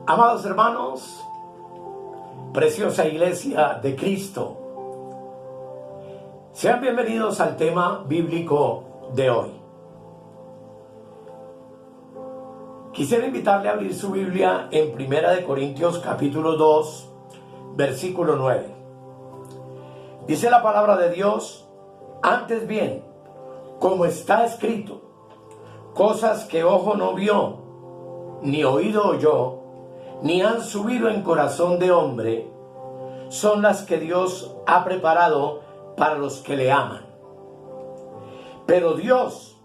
Amados hermanos, preciosa iglesia de Cristo, sean bienvenidos al tema bíblico de hoy. Quisiera invitarle a abrir su Biblia en 1 Corintios capítulo 2, versículo 9. Dice la palabra de Dios: antes bien, como está escrito, cosas que ojo no vio, ni oído oyó, ni han subido en corazón de hombre, son las que Dios ha preparado para los que le aman. Pero Dios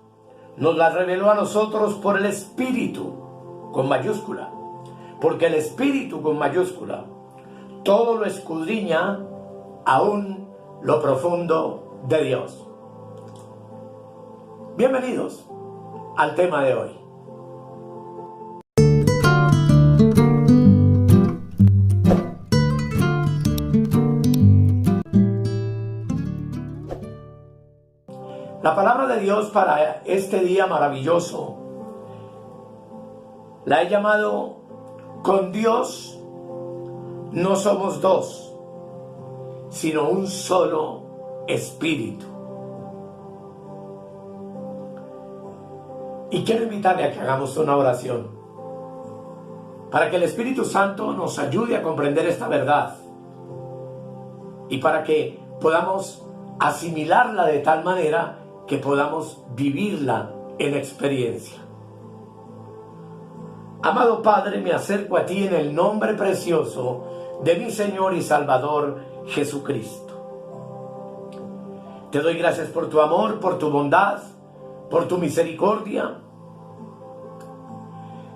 nos las reveló a nosotros por el Espíritu, con mayúscula, porque el Espíritu, con mayúscula, todo lo escudriña, aún lo profundo de Dios. Bienvenidos al tema de hoy. La palabra de Dios para este día maravilloso la he llamado: con Dios no somos dos, sino un solo espíritu. Y quiero invitarle a que hagamos una oración para que el Espíritu Santo nos ayude a comprender esta verdad y para que podamos asimilarla de tal manera que podamos vivirla en experiencia. Amado Padre, me acerco a ti en el nombre precioso de mi Señor y Salvador Jesucristo. Te doy gracias por tu amor, por tu bondad, por tu misericordia.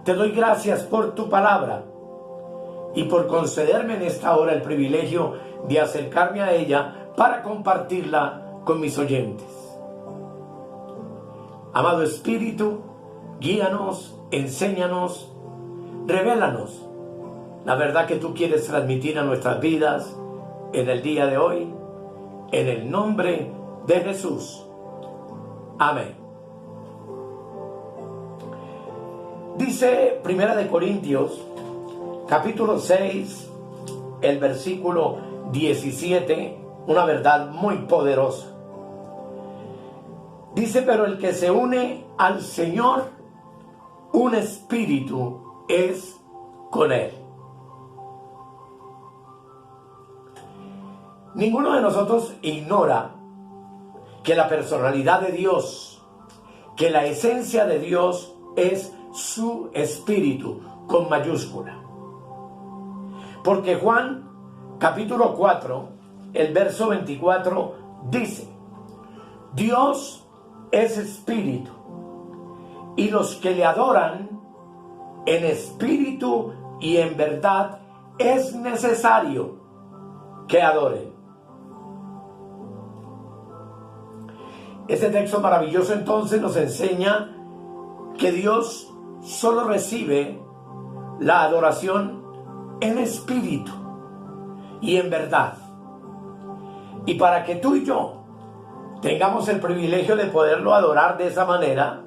Te doy gracias por tu palabra y por concederme en esta hora el privilegio de acercarme a ella para compartirla con mis oyentes. Amado Espíritu, guíanos, enséñanos, revélanos la verdad que tú quieres transmitir a nuestras vidas en el día de hoy, en el nombre de Jesús. Amén. Dice 1 Corintios, capítulo 6, el versículo 17, una verdad muy poderosa. Dice: pero el que se une al Señor, un espíritu es con Él. Ninguno de nosotros ignora que la personalidad de Dios, que la esencia de Dios es su espíritu, con mayúscula. Porque Juan, capítulo 4, el verso 24, dice: Dios es espíritu, y los que le adoran en espíritu y en verdad es necesario que adoren. Este texto maravilloso entonces nos enseña que Dios solo recibe la adoración en espíritu y en verdad. Y para que tú y yo tengamos el privilegio de poderlo adorar de esa manera,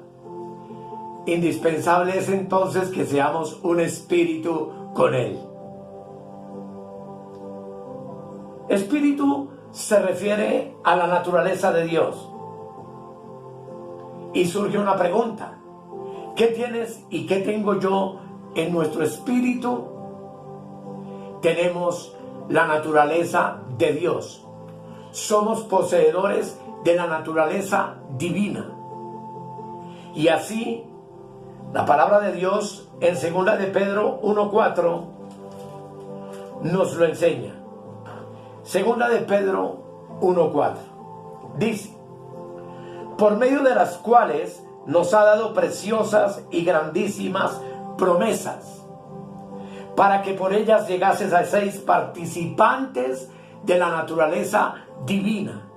indispensable es entonces que seamos un espíritu con Él. Espíritu se refiere a la naturaleza de Dios. Y surge una pregunta: ¿qué tienes y qué tengo yo en nuestro espíritu? Tenemos la naturaleza de Dios. Somos poseedores de la naturaleza divina. Y así, la palabra de Dios en 2 de Pedro 1:4 nos lo enseña. 2 de Pedro 1:4 dice: por medio de las cuales nos ha dado preciosas y grandísimas promesas, para que por ellas llegases a ser participantes de la naturaleza divina,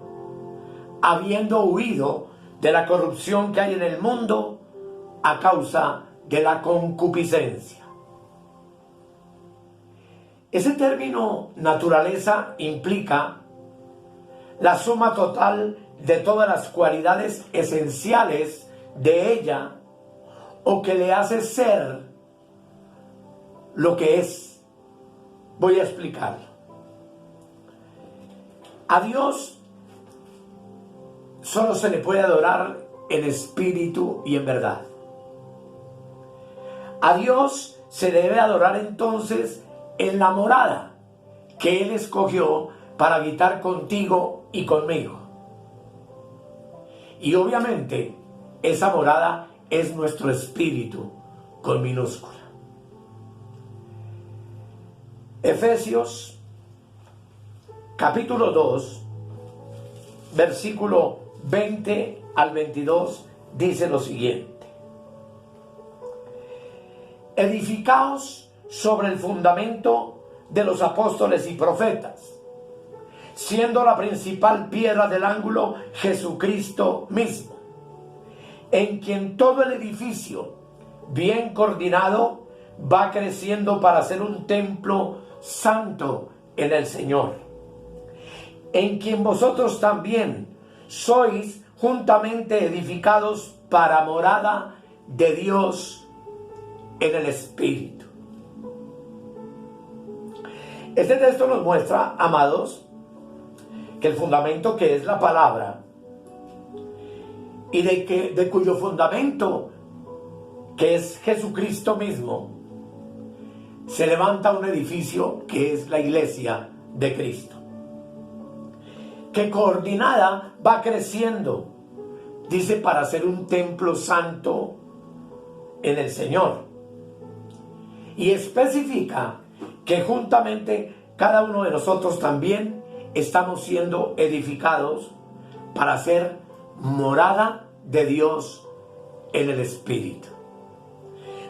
habiendo huido de la corrupción que hay en el mundo a causa de la concupiscencia. Ese término naturaleza implica la suma total de todas las cualidades esenciales de ella, o que le hace ser lo que es. Voy a explicarlo. A Dios solo se le puede adorar en espíritu y en verdad. A Dios se debe adorar entonces en la morada que Él escogió para habitar contigo y conmigo. Y obviamente esa morada es nuestro espíritu con minúscula. Efesios capítulo 2, versículo 20 al 22 dice lo siguiente: edificaos sobre el fundamento de los apóstoles y profetas, siendo la principal piedra del ángulo Jesucristo mismo, en quien todo el edificio, bien coordinado, va creciendo para ser un templo santo en el Señor, en quien vosotros también sois juntamente edificados para morada de Dios en el Espíritu. Este texto nos muestra, amados, que el fundamento que es la palabra, y de cuyo fundamento que es Jesucristo mismo, se levanta un edificio que es la iglesia de Cristo, que coordinada va creciendo, dice, para ser un templo santo en el Señor, y especifica que juntamente cada uno de nosotros también estamos siendo edificados para ser morada de Dios en el Espíritu.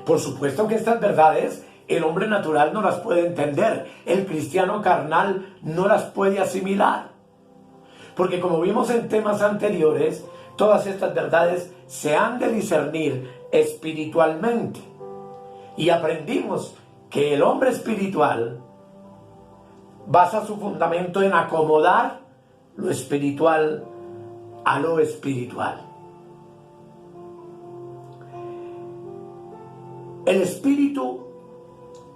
Por supuesto que estas verdades el hombre natural no las puede entender, el cristiano carnal no las puede asimilar, porque como vimos en temas anteriores, todas estas verdades se han de discernir espiritualmente, y aprendimos que el hombre espiritual basa su fundamento en acomodar lo espiritual a lo espiritual. El espíritu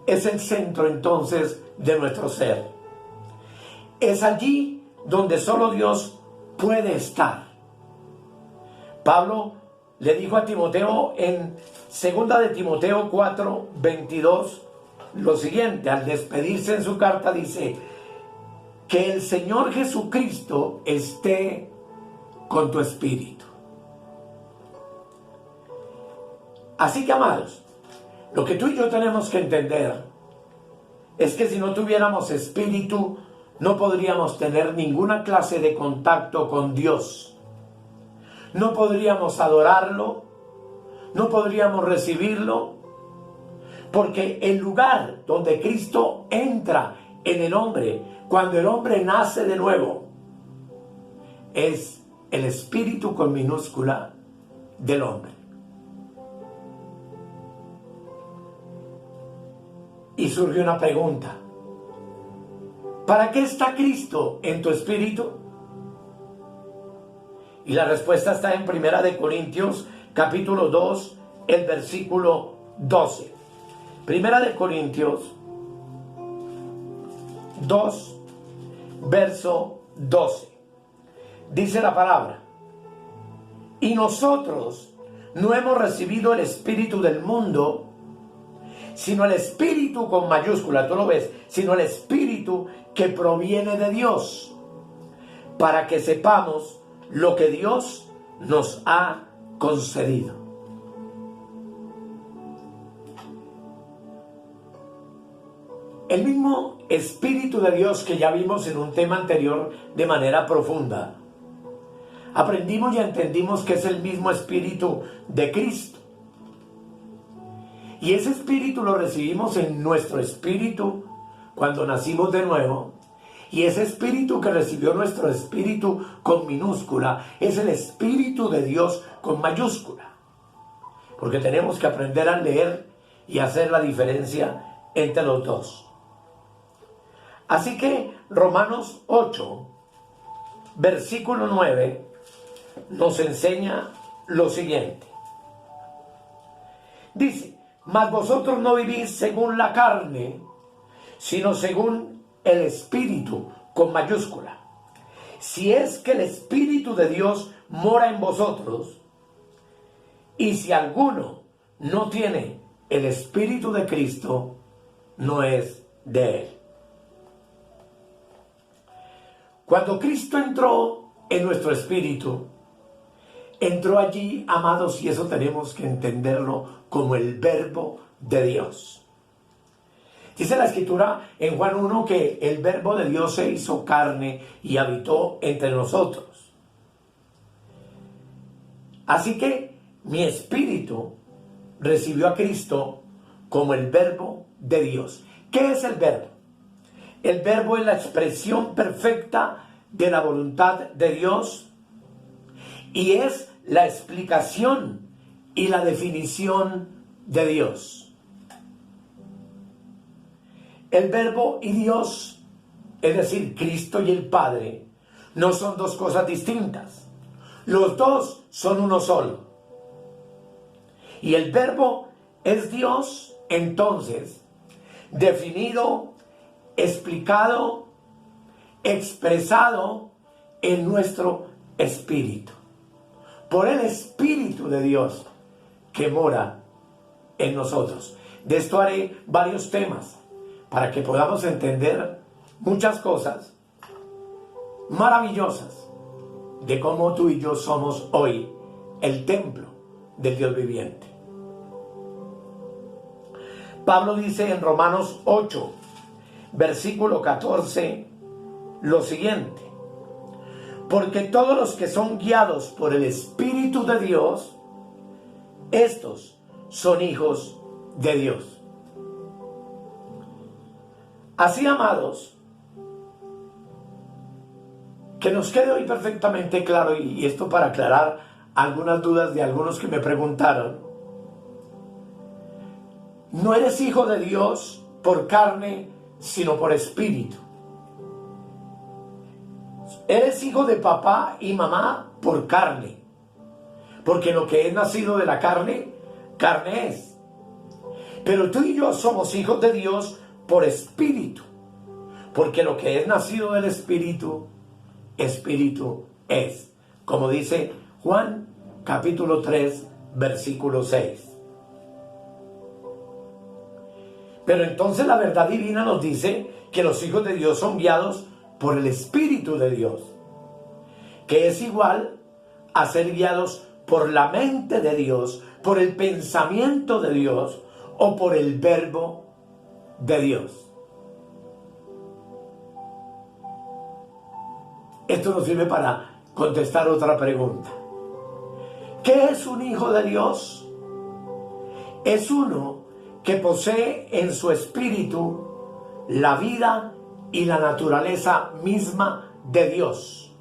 es el centro entonces de nuestro ser. Es allí donde solo Dios puede estar. Pablo le dijo a Timoteo en 2 de Timoteo 4, 22 lo siguiente, al despedirse en su carta dice: que el Señor Jesucristo esté con tu espíritu. Así que, amados, lo que tú y yo tenemos que entender es que si no tuviéramos espíritu, no podríamos tener ninguna clase de contacto con Dios. No podríamos adorarlo, no podríamos recibirlo, porque el lugar donde Cristo entra en el hombre, cuando el hombre nace de nuevo, es el espíritu con minúscula del hombre. Y surge una pregunta: ¿para qué está Cristo en tu espíritu? Y la respuesta está en 1 de Corintios capítulo 2, el versículo 12. 1 de Corintios 2, verso 12. Dice la palabra: y nosotros no hemos recibido el espíritu del mundo, sino el espíritu con mayúscula, tú lo ves, sino el espíritu que proviene de Dios, para que sepamos lo que Dios nos ha concedido. El mismo Espíritu de Dios que ya vimos en un tema anterior de manera profunda, aprendimos y entendimos que es el mismo Espíritu de Cristo. Y ese Espíritu lo recibimos en nuestro espíritu cuando nacimos de nuevo. Y ese Espíritu que recibió nuestro espíritu con minúscula es el Espíritu de Dios con mayúscula. Porque tenemos que aprender a leer y hacer la diferencia entre los dos. Así que Romanos 8, versículo 9, nos enseña lo siguiente. Dice: Mas vosotros no vivís según la carne, sino según el Espíritu, con mayúscula. Si es que el Espíritu de Dios mora en vosotros, y si alguno no tiene el Espíritu de Cristo, no es de él. Cuando Cristo entró en nuestro espíritu, entró allí, amados, y eso tenemos que entenderlo como el Verbo de Dios. Dice la Escritura en Juan 1 que el Verbo de Dios se hizo carne y habitó entre nosotros. Así que mi espíritu recibió a Cristo como el Verbo de Dios. ¿Qué es el Verbo? El Verbo es la expresión perfecta de la voluntad de Dios y es la explicación y la definición de Dios. El Verbo y Dios, es decir, Cristo y el Padre, no son dos cosas distintas. Los dos son uno solo. Y el Verbo es Dios, entonces, definido, explicado, expresado en nuestro espíritu, por el Espíritu de Dios que mora en nosotros. De esto haré varios temas para que podamos entender muchas cosas maravillosas de cómo tú y yo somos hoy el templo del Dios viviente. Pablo dice en Romanos 8, versículo 14, lo siguiente: porque todos los que son guiados por el Espíritu de Dios, estos son hijos de Dios. Así, amados, que nos quede hoy perfectamente claro, y esto para aclarar algunas dudas de algunos que me preguntaron. No eres hijo de Dios por carne, sino por espíritu. Eres hijo de papá y mamá por carne, porque lo que es nacido de la carne, carne es. Pero tú y yo somos hijos de Dios por espíritu, porque lo que es nacido del espíritu, espíritu es. Como dice Juan capítulo 3, versículo 6. Pero entonces la verdad divina nos dice que los hijos de Dios son guiados por el Espíritu de Dios, que es igual a ser guiados por la mente de Dios, por el pensamiento de Dios o por el Verbo de Dios. Esto nos sirve para contestar otra pregunta. ¿Qué es un hijo de Dios? Es uno que posee en su espíritu la vida y la naturaleza misma de Dios.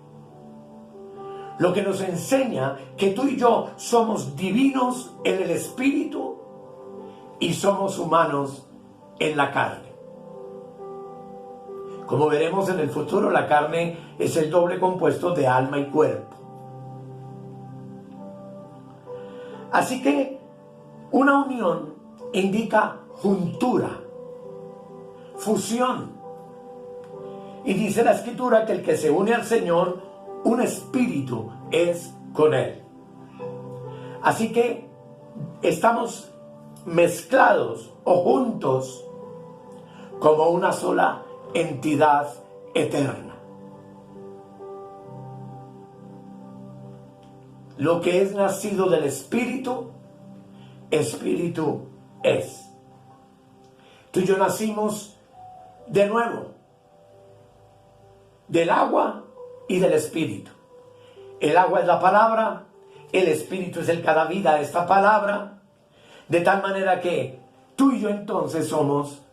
Lo que nos enseña que tú y yo somos divinos en el espíritu y somos humanos en la carne. Como veremos en el futuro, la carne es el doble compuesto de alma y cuerpo. Así que una unión indica juntura, fusión. Y dice la Escritura que el que se une al Señor, un espíritu es con Él. Así que estamos mezclados o juntos como una sola entidad eterna. Lo que es nacido del Espíritu, Espíritu es. Tú y yo nacimos de nuevo, del agua y del Espíritu. El agua es la palabra, el Espíritu es el que da vida a esta palabra, de tal manera que tú y yo entonces somos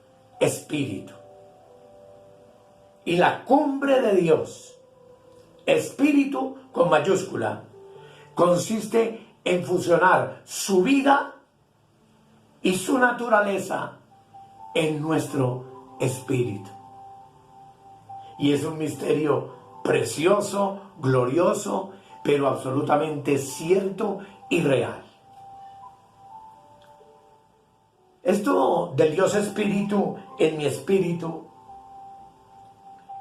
Espíritu. Y la cumbre de Dios, Espíritu con mayúscula, consiste en fusionar su vida y su naturaleza en nuestro espíritu. Y es un misterio precioso, glorioso, pero absolutamente cierto y real. Esto del Dios Espíritu en mi espíritu,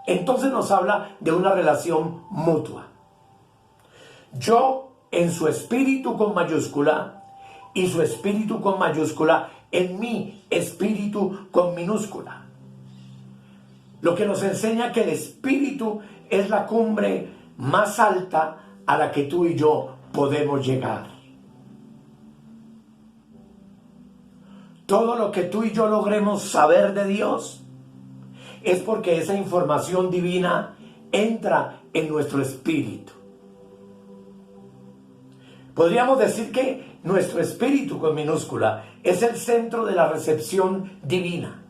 entonces nos habla de una relación mutua. Yo en su espíritu con mayúscula y su espíritu con mayúscula en mi espíritu con minúscula. Lo que nos enseña que el espíritu es la cumbre más alta a la que tú y yo podemos llegar. Todo lo que tú y yo logremos saber de Dios es porque esa información divina entra en nuestro espíritu. Podríamos decir que nuestro espíritu con minúscula es el centro de la recepción divina.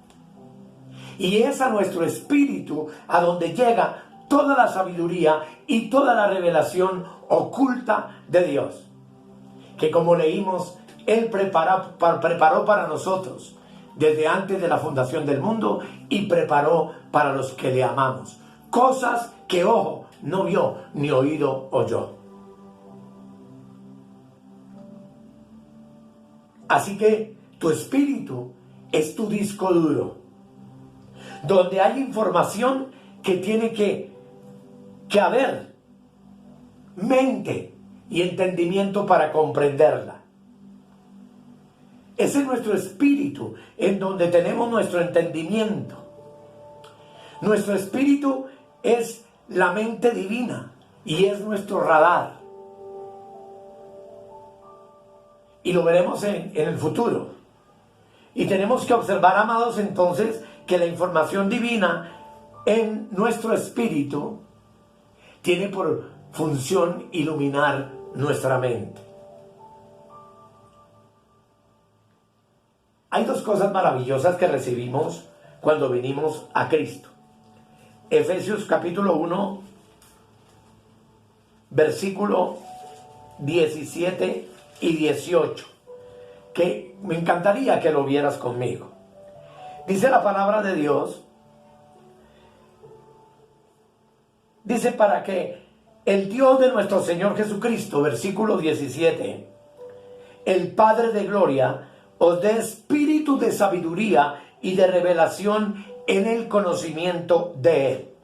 Y es a nuestro espíritu a donde llega toda la sabiduría y toda la revelación oculta de Dios, que como leímos, Él preparó para nosotros desde antes de la fundación del mundo y preparó para los que le amamos. Cosas que ojo no vio ni oído oyó. Así que tu espíritu es tu disco duro, donde hay información que tiene que haber mente y entendimiento para comprenderla. Ese es nuestro espíritu, en donde tenemos nuestro entendimiento. Nuestro espíritu es la mente divina y es nuestro radar. Y lo veremos en el futuro. Y tenemos que observar, amados, entonces, que la información divina en nuestro espíritu tiene por función iluminar nuestra mente. Hay dos cosas maravillosas que recibimos cuando venimos a Cristo. Efesios capítulo 1, versículo 17 y 18, que me encantaría que lo vieras conmigo. Dice la palabra de Dios, dice para que el Dios de nuestro Señor Jesucristo, versículo 17, el Padre de gloria, os dé espíritu de sabiduría y de revelación en el conocimiento de Él,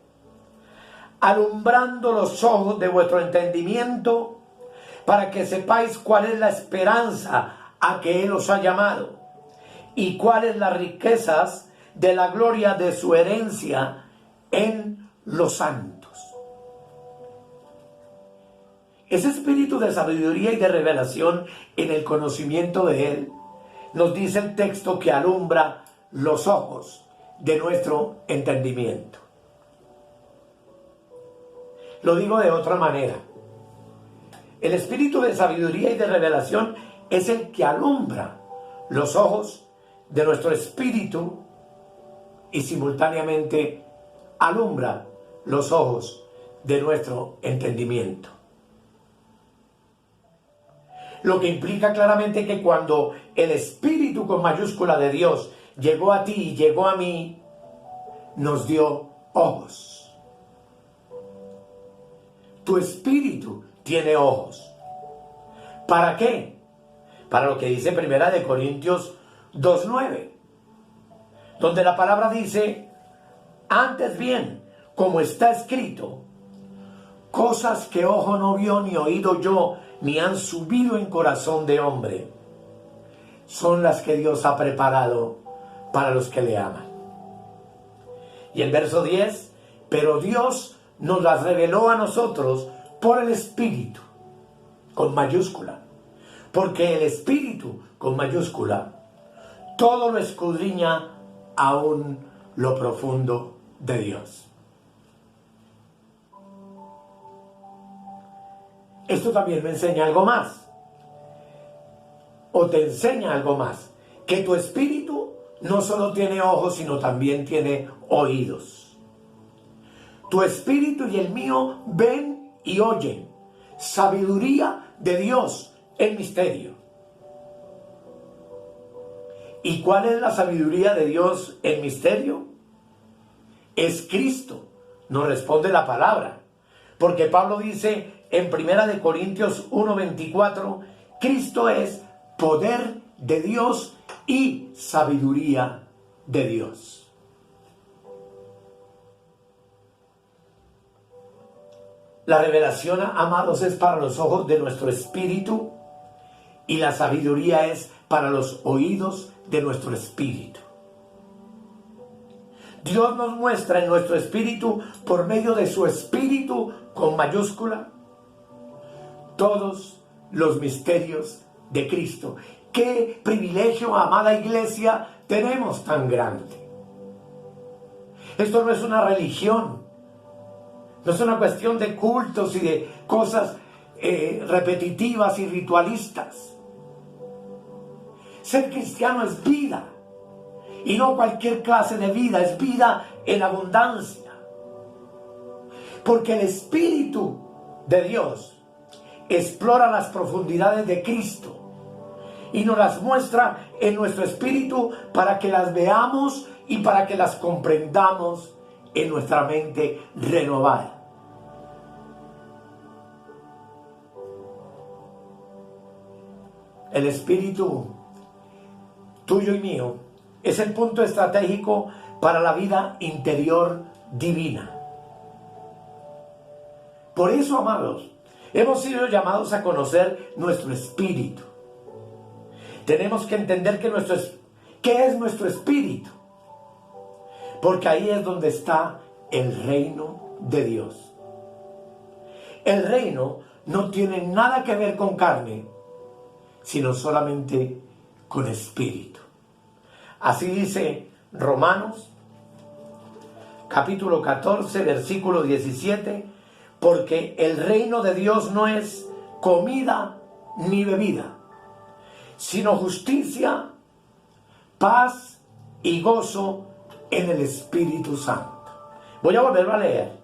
alumbrando los ojos de vuestro entendimiento, para que sepáis cuál es la esperanza a que Él os ha llamado, y cuáles las riquezas de la gloria de su herencia en los santos. Ese espíritu de sabiduría y de revelación en el conocimiento de Él, nos dice el texto que alumbra los ojos de nuestro entendimiento. Lo digo de otra manera. El espíritu de sabiduría y de revelación es el que alumbra los ojos de nuestro espíritu y simultáneamente alumbra los ojos de nuestro entendimiento. Lo que implica claramente que cuando el espíritu con mayúscula de Dios llegó a ti y llegó a mí, nos dio ojos. Tu espíritu tiene ojos. ¿Para qué? Para lo que dice Primera de Corintios 2:9, donde la palabra dice, antes bien, como está escrito, cosas que ojo no vio ni oído yo, ni han subido en corazón de hombre, son las que Dios ha preparado para los que le aman. Y el verso 10, pero Dios nos las reveló a nosotros por el Espíritu, con mayúscula, porque el Espíritu, con mayúscula, todo lo escudriña aún lo profundo de Dios. Esto también me enseña algo más, o te enseña algo más, que tu espíritu no solo tiene ojos, sino también tiene oídos. Tu espíritu y el mío ven y oyen sabiduría de Dios en misterio. ¿Y cuál es la sabiduría de Dios en misterio? Es Cristo, nos responde la palabra, porque Pablo dice en 1 Corintios 1:24, Cristo es poder de Dios y sabiduría de Dios. La revelación, amados, es para los ojos de nuestro espíritu y la sabiduría es para los oídos de nuestro espíritu. Dios nos muestra en nuestro espíritu, por medio de su espíritu con mayúscula, todos los misterios de Cristo. ¡Qué privilegio, amada iglesia, tenemos tan grande! Esto no es una religión, no es una cuestión de cultos y de cosas repetitivas y ritualistas. Ser cristiano es vida, y no cualquier clase de vida, es vida en abundancia. Porque el Espíritu de Dios explora las profundidades de Cristo y nos las muestra en nuestro espíritu para que las veamos y para que las comprendamos en nuestra mente renovada. El espíritu tuyo y mío es el punto estratégico para la vida interior divina. Por eso, amados, hemos sido llamados a conocer nuestro espíritu. Tenemos que entender qué es nuestro espíritu, porque ahí es donde está el reino de Dios. El reino no tiene nada que ver con carne, sino solamente con espíritu. Así dice Romanos, capítulo 14, versículo 17, porque el reino de Dios no es comida ni bebida, sino justicia, paz y gozo en el Espíritu Santo. Voy a volverlo a leer.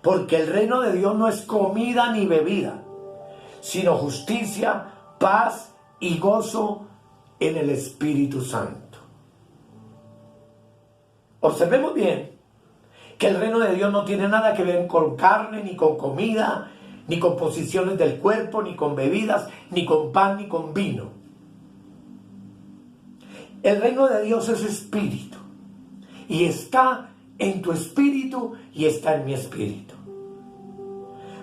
Porque el reino de Dios no es comida ni bebida, sino justicia, paz y gozo en el Espíritu Santo. Observemos bien que el reino de Dios no tiene nada que ver con carne, ni con comida, ni con posiciones del cuerpo, ni con bebidas, ni con pan, ni con vino. El reino de Dios es espíritu, y está en tu espíritu y está en mi espíritu.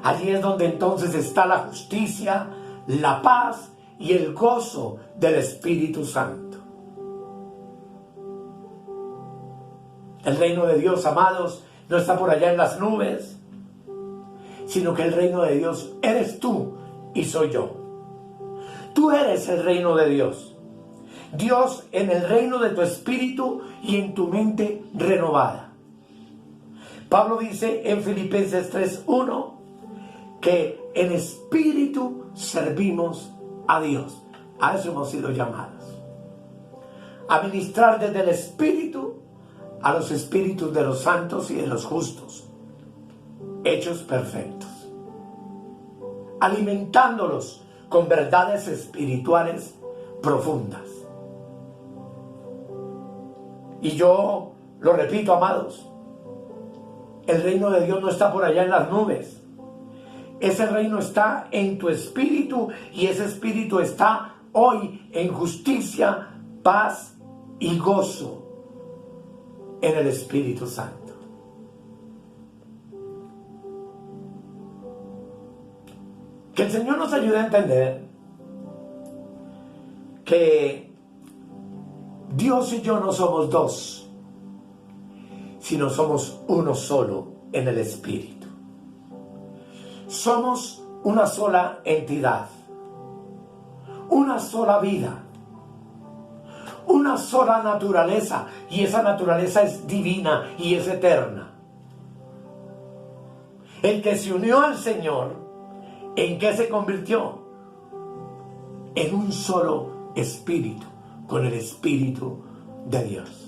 Allí es donde entonces está la justicia, la paz y el gozo del Espíritu Santo. El reino de Dios, amados, no está por allá en las nubes, sino que el reino de Dios eres tú y soy yo. Tú eres el reino de Dios. Dios en el reino de tu espíritu y en tu mente renovada. Pablo dice en Filipenses 3:1 que en espíritu servimos a Dios. A eso hemos sido llamados. A ministrar desde el espíritu a los espíritus de los santos y de los justos, hechos perfectos, alimentándolos con verdades espirituales profundas. Y yo lo repito, amados, el reino de Dios no está por allá en las nubes. Ese reino está en tu espíritu y ese espíritu está hoy en justicia, paz y gozo en el Espíritu Santo. Que el Señor nos ayude a entender que Dios y yo no somos dos, sino somos uno solo en el Espíritu. Somos una sola entidad, una sola vida, una sola naturaleza, y esa naturaleza es divina y es eterna. El que se unió al Señor, ¿en qué se convirtió? En un solo espíritu, con el Espíritu de Dios.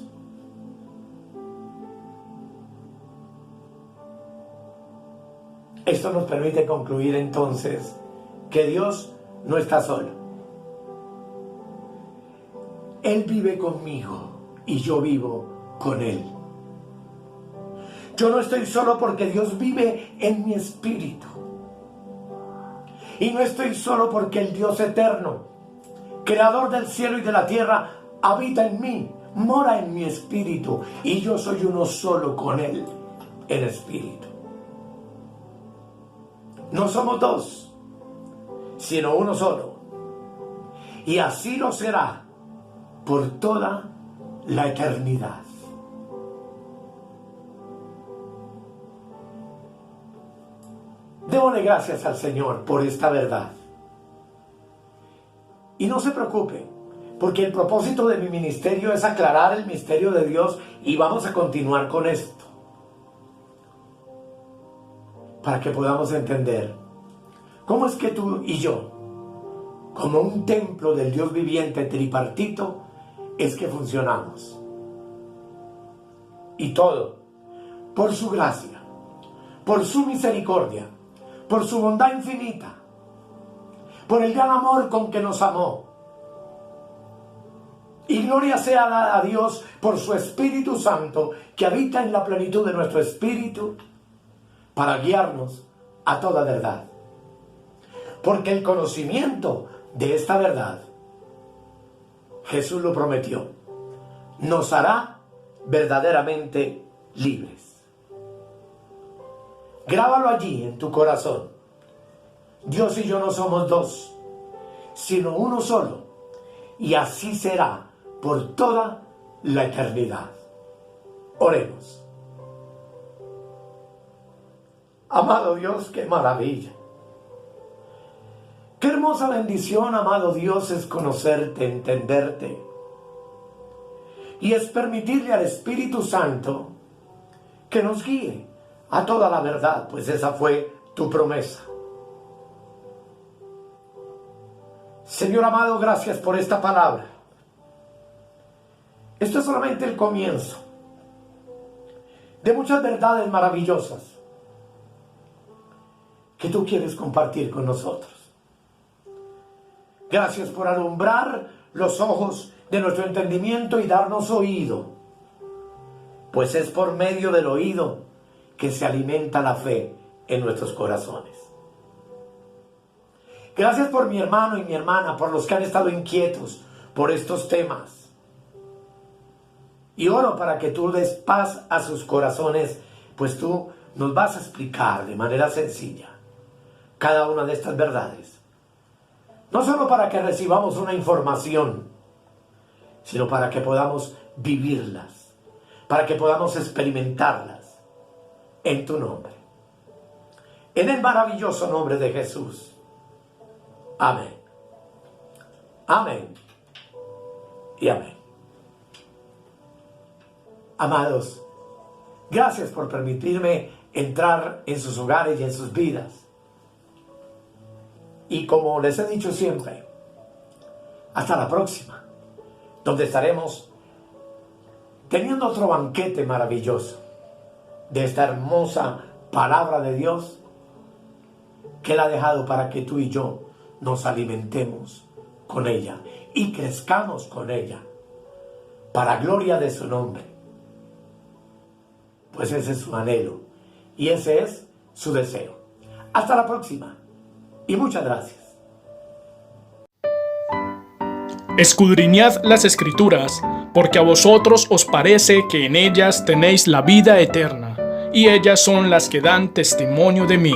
Esto nos permite concluir entonces que Dios no está solo. Él vive conmigo y yo vivo con Él. Yo no estoy solo porque Dios vive en mi espíritu. Y no estoy solo porque el Dios eterno, creador del cielo y de la tierra, habita en mí, mora en mi espíritu, y yo soy uno solo con Él en espíritu. No somos dos, sino uno solo. Y así lo será por toda la eternidad. Démosle gracias al Señor por esta verdad. Y no se preocupe, porque el propósito de mi ministerio es aclarar el misterio de Dios, y vamos a continuar con esto para que podamos entender cómo es que tú y yo, como un templo del Dios viviente tripartito, es que funcionamos. Y todo por su gracia, por su misericordia, por su bondad infinita, por el gran amor con que nos amó. Y gloria sea dada a Dios por su Espíritu Santo, que habita en la plenitud de nuestro espíritu, para guiarnos a toda verdad. Porque el conocimiento de esta verdad, Jesús lo prometió, nos hará verdaderamente libres. Grábalo allí en tu corazón. Dios y yo no somos dos, sino uno solo, y así será por toda la eternidad. Oremos. Amado Dios, qué maravilla. Qué hermosa bendición, amado Dios, es conocerte, entenderte. Y es permitirle al Espíritu Santo que nos guíe a toda la verdad, pues esa fue tu promesa. Señor amado, gracias por esta palabra. Esto es solamente el comienzo de muchas verdades maravillosas que tú quieres compartir con nosotros. Gracias por alumbrar los ojos de nuestro entendimiento y darnos oído, pues es por medio del oído que se alimenta la fe en nuestros corazones. Gracias por mi hermano y mi hermana, por los que han estado inquietos por estos temas. Y oro para que tú des paz a sus corazones, pues tú nos vas a explicar de manera sencilla cada una de estas verdades. No solo para que recibamos una información, sino para que podamos vivirlas, para que podamos experimentarlas en tu nombre. En el maravilloso nombre de Jesús. Amén. Amén. Y amén. Amados, gracias por permitirme entrar en sus hogares y en sus vidas. Y como les he dicho siempre, hasta la próxima, donde estaremos teniendo otro banquete maravilloso de esta hermosa palabra de Dios que Él ha dejado para que tú y yo nos alimentemos con ella y crezcamos con ella para gloria de su nombre. Pues ese es su anhelo y ese es su deseo. Hasta la próxima y muchas gracias. Escudriñad las Escrituras, porque a vosotros os parece que en ellas tenéis la vida eterna, y ellas son las que dan testimonio de mí.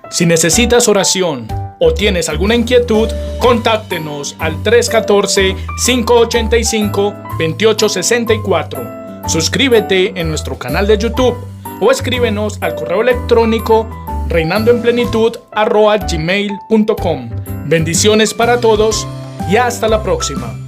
Si necesitas oración o tienes alguna inquietud, contáctenos al 314-585-2864. Suscríbete en nuestro canal de YouTube o escríbenos al correo electrónico reinandoenplenitud@gmail.com. Bendiciones para todos y hasta la próxima.